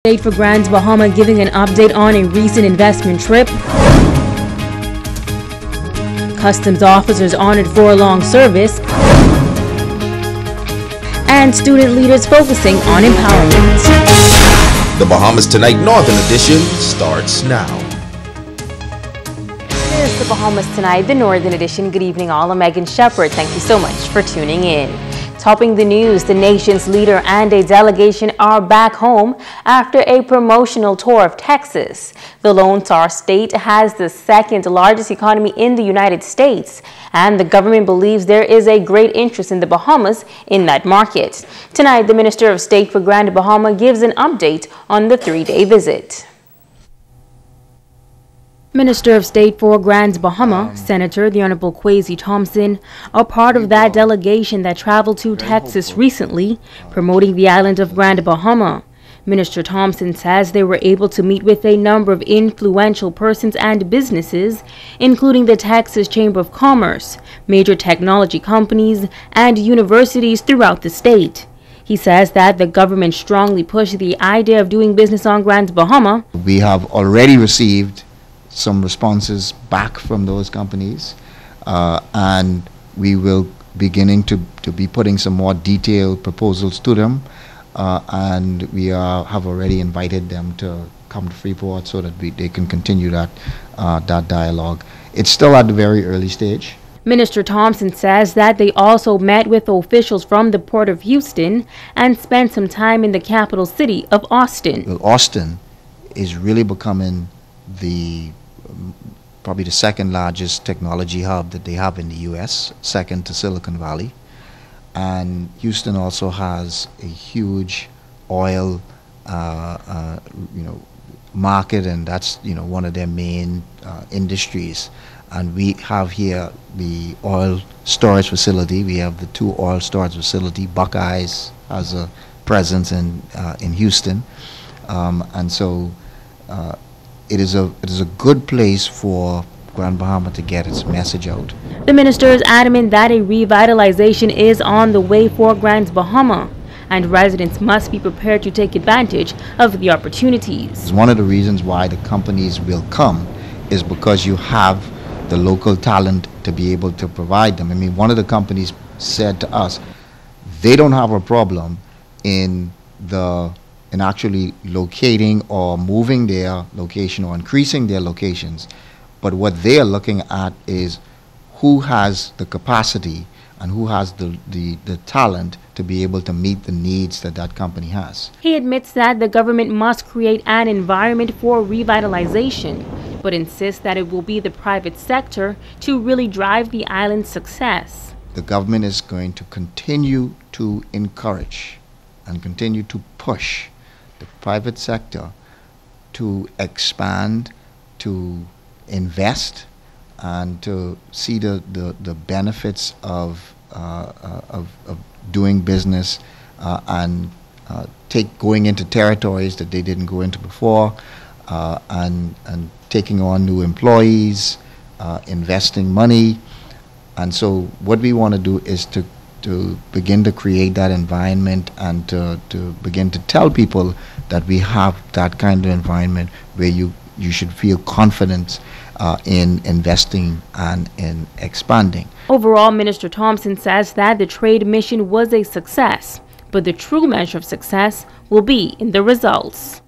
State for Grand Bahama giving an update on a recent investment trip. Customs officers honored for a long service. And student leaders focusing on empowerment. The Bahamas Tonight Northern Edition starts now. This is the Bahamas Tonight, the Northern Edition. Good evening all. I'm Megan Shepard. Thank you so much for tuning in. Topping the news, the nation's leader and a delegation are back home after a promotional tour of Texas. The Lone Star State has the second largest economy in the United States, and the government believes there is a great interest in the Bahamas in that market. Tonight, the Minister of State for Grand Bahama gives an update on the three-day visit. Minister of State for Grand Bahama, Senator the Honorable Kwesi Thompson, are part of that delegation that traveled to Texas recently, promoting the island of Grand Bahama. Minister Thompson says they were able to meet with a number of influential persons and businesses, including the Texas Chamber of Commerce, major technology companies, and universities throughout the state. He says that the government strongly pushed the idea of doing business on Grand Bahama. We have already received some responses back from those companies, and we will beginning to be putting some more detailed proposals to them, and we have already invited them to come to Freeport so that they can continue that dialogue. It's still at the very early stage. Minister Thompson says that they also met with officials from the Port of Houston and spent some time in the capital city of Austin. Well, Austin is really becoming probably the second largest technology hub that they have in the U.S., second to Silicon Valley. And Houston also has a huge oil market, and that's one of their main industries. And we have here the oil storage facility. We have the two oil storage facility. Buckeyes has a presence in Houston, and so it is a good place for Grand Bahama to get its message out. The minister is adamant that a revitalization is on the way for Grand Bahama, and residents must be prepared to take advantage of the opportunities. One of the reasons why the companies will come is because you have the local talent to be able to provide them. I mean, one of the companies said to us, they don't have a problem in actually locating or moving their location or increasing their locations. But what they are looking at is who has the capacity and who has the talent to be able to meet the needs that company has. He admits that the government must create an environment for revitalization, but insists that it will be the private sector to really drive the island's success. The government is going to continue to encourage and continue to push the private sector to expand, to invest, and to see the benefits of doing business and going into territories that they didn't go into before, and taking on new employees, investing money. And so what we want to do is to begin to create that environment and to begin to tell people that we have that kind of environment where you should feel confident in investing and in expanding. Overall, Minister Thompson says that the trade mission was a success, but the true measure of success will be in the results.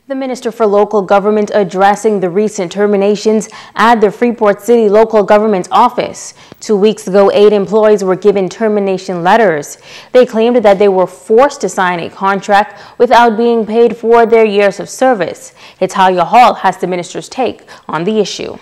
The Minister for Local Government addressing the recent terminations at the Freeport City Local Government Office. 2 weeks ago, 8 employees were given termination letters. They claimed that they were forced to sign a contract without being paid for their years of service. Hitalia Hall has the minister's take on the issue.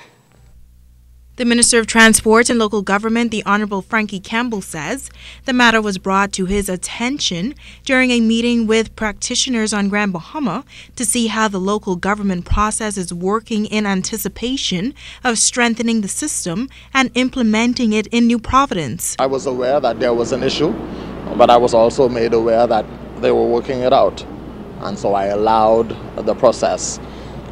The Minister of Transport and Local Government, the Honorable Frankie Campbell, says the matter was brought to his attention during a meeting with practitioners on Grand Bahama to see how the local government process is working in anticipation of strengthening the system and implementing it in New Providence. I was aware that there was an issue, but I was also made aware that they were working it out. And so I allowed the process.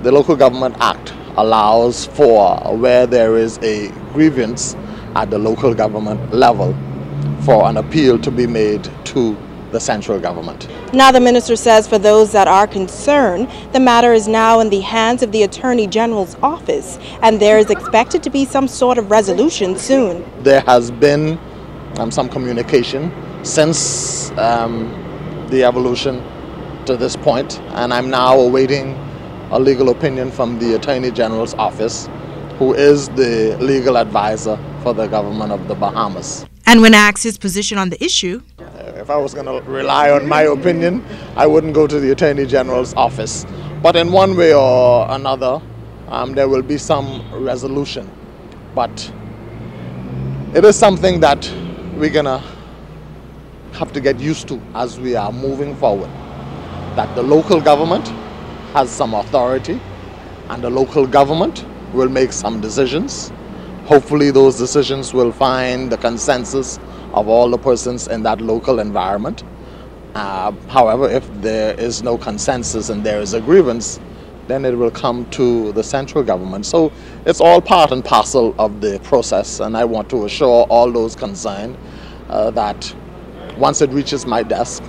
The Local Government Act allows for where there is a grievance at the local government level for an appeal to be made to the central government. Now the minister says for those that are concerned, the matter is now in the hands of the Attorney General's office, and there is expected to be some sort of resolution soon. There has been some communication since the evolution to this point, and I'm now awaiting a legal opinion from the Attorney General's office, who is the legal advisor for the government of the Bahamas. And when asked his position on the issue, if I was going to rely on my opinion, I wouldn't go to the Attorney General's office. But in one way or another, there will be some resolution. But it is something that we're going to have to get used to as we are moving forward. That the local government has some authority, and the local government will make some decisions. Hopefully those decisions will find the consensus of all the persons in that local environment. However, if there is no consensus and there is a grievance, then it will come to the central government. So it's all part and parcel of the process, and I want to assure all those concerned that once it reaches my desk,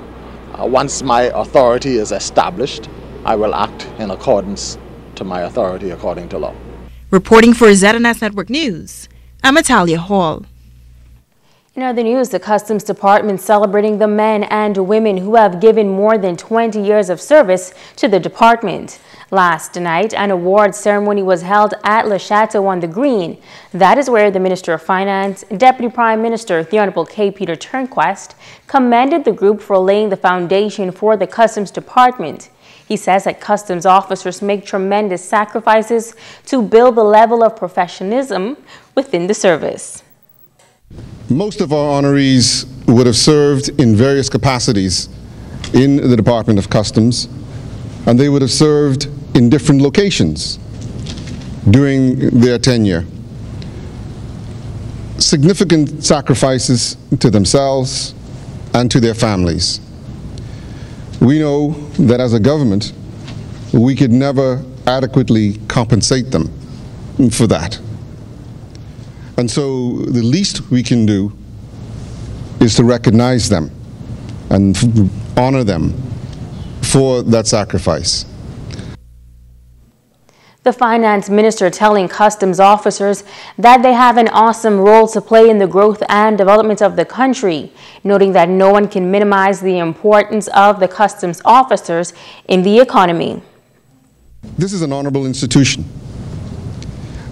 once my authority is established, I will act in accordance to my authority according to law. Reporting for ZNS Network News, I'm Atalia Hall. In other news, the Customs Department celebrating the men and women who have given more than 20 years of service to the department. Last night, an award ceremony was held at Le Chateau on the Green. That is where the Minister of Finance, Deputy Prime Minister the Honorable K. Peter Turnquest, commended the group for laying the foundation for the Customs Department. He says that customs officers make tremendous sacrifices to build the level of professionalism within the service. Most of our honorees would have served in various capacities in the Department of Customs, and they would have served in different locations during their tenure. Significant sacrifices to themselves and to their families. We know that as a government, we could never adequately compensate them for that. And so the least we can do is to recognize them and honor them for that sacrifice. The finance minister telling customs officers that they have an awesome role to play in the growth and development of the country, noting that no one can minimize the importance of the customs officers in the economy. This is an honorable institution,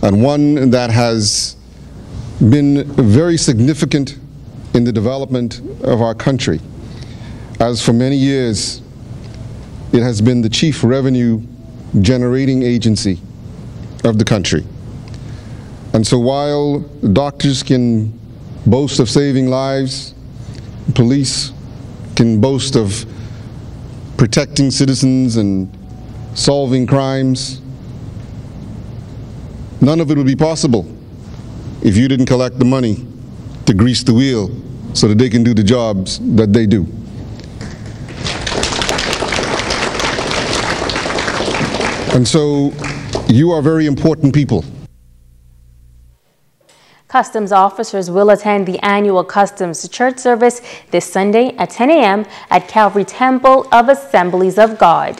and one that has been very significant in the development of our country, as for many years it has been the chief revenue generating agency of the country. And so while doctors can boast of saving lives, police can boast of protecting citizens and solving crimes, none of it would be possible if you didn't collect the money to grease the wheel so that they can do the jobs that they do. And so you are very important people. Customs officers will attend the annual Customs Church service this Sunday at 10 a.m. at Calvary Temple of Assemblies of God.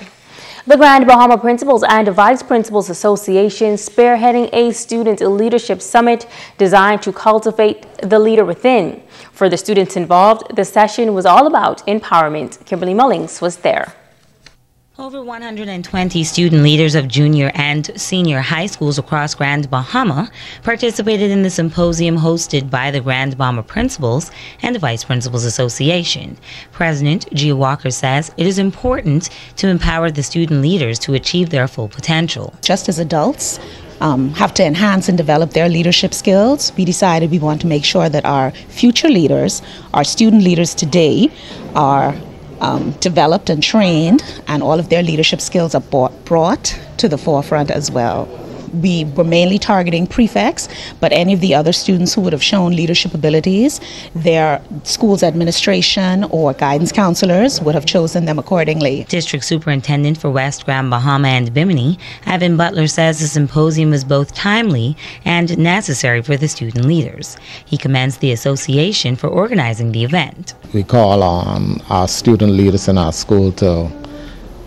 The Grand Bahama Principals and Vice Principals Association spearheading a student leadership summit designed to cultivate the leader within. For the students involved, the session was all about empowerment. Kimberly Mullings was there. Over 120 student leaders of junior and senior high schools across Grand Bahama participated in the symposium hosted by the Grand Bahama Principals and Vice Principals Association. President Gia Walker says it is important to empower the student leaders to achieve their full potential. Just as adults have to enhance and develop their leadership skills, we decided we want to make sure that our future leaders, our student leaders today, are developed and trained, and all of their leadership skills are brought to the forefront as well. We were mainly targeting prefects, but any of the other students who would have shown leadership abilities, their school's administration or guidance counselors would have chosen them accordingly. District Superintendent for West Grand Bahama and Bimini, Evan Butler, says the symposium was both timely and necessary for the student leaders. He commends the association for organizing the event. We call on our student leaders in our school to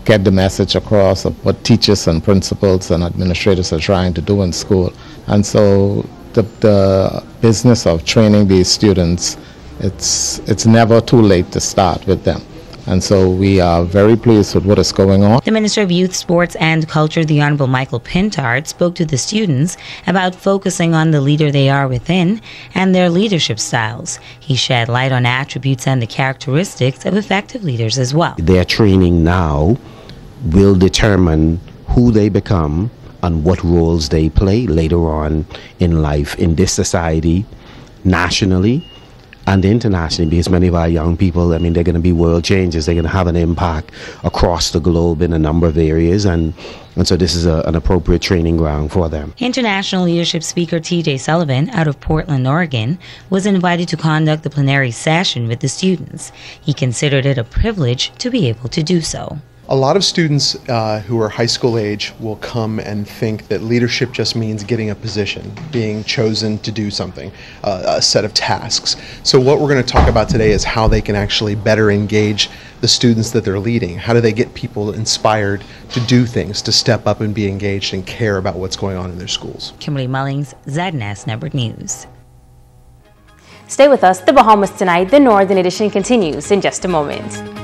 get the message across of what teachers and principals and administrators are trying to do in school. And so the business of training these students, it's never too late to start with them. And so we are very pleased with what is going on. The Minister of Youth, Sports and Culture, the Honorable Michael Pintard, spoke to the students about focusing on the leader they are within and their leadership styles. He shed light on attributes and the characteristics of effective leaders as well. Their training now will determine who they become and what roles they play later on in life in this society, nationally and internationally, because many of our young people, I mean, they're going to be world changers. They're going to have an impact across the globe in a number of areas, and so this is an appropriate training ground for them. International leadership speaker T.J. Sullivan, out of Portland, Oregon, was invited to conduct the plenary session with the students. He considered it a privilege to be able to do so. A lot of students who are high school age will come and think that leadership just means getting a position, being chosen to do something, a set of tasks. So what we're going to talk about today is how they can actually better engage the students that they're leading. How do they get people inspired to do things, to step up and be engaged and care about what's going on in their schools? Kimberly Mullings, ZNS Network News. Stay with us. The Bahamas Tonight, the Northern Edition continues in just a moment.